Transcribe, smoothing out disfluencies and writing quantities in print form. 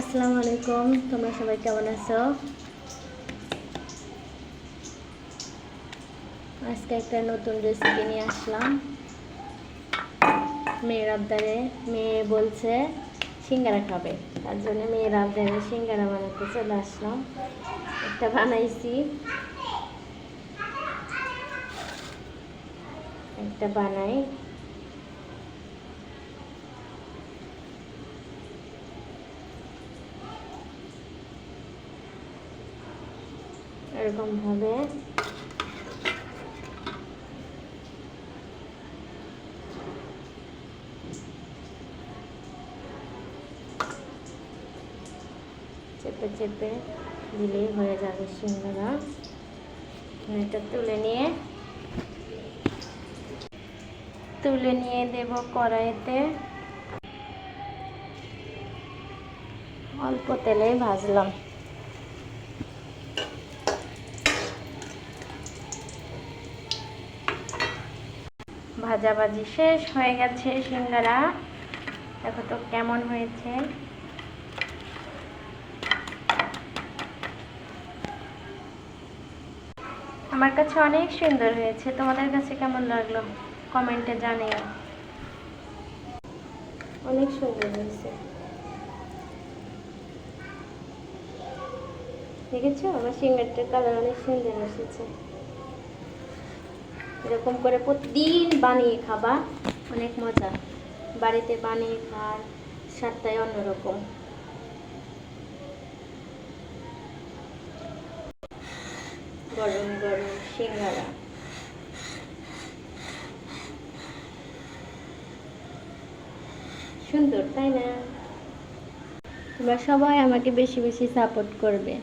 আসসালামু আলাইকুম, তোমরা সবাই কেমন আছো? আজকে একটা নতুন রেসিপি নিয়ে আসলাম। মেয়ের আবদারে মেয়ে বলছে সিঙ্গারা খাবে, তার জন্য মেয়ের আবদারে সিঙ্গারা বানাতে চলে আসলাম। একটা বানাইছি, একটা বানাই। এরকম ভাবে চেপে চেপে দিলেই হয়ে যাবে সিঙ্গারা। এটা তুলে নিয়ে দেব কড়াইতে। অল্প তেলে ভাজলাম। ভাজাভাজি শেষ হয়ে গেছে সিঙ্গারা। দেখো তো কেমন হয়েছে। আমার কাছে অনেক সুন্দর হয়েছে, তোমাদের কাছে কেমন লাগলো কমেন্টে জানিও। অনেক সুন্দর হয়েছে, দেখেছো আমার সিঙ্গারটার কালার অনেক সুন্দর এসেছে। এরকম করে প্রতিদিন বানিয়ে খাবা, অনেক মজা। বাড়িতে বানিয়ে খাওয়ার স্বাদটাই অন্যরকম। গরম গরম সিঙ্গারা, সুন্দর তাই না? তোমরা সবাই আমাকে বেশি বেশি সাপোর্ট করবে।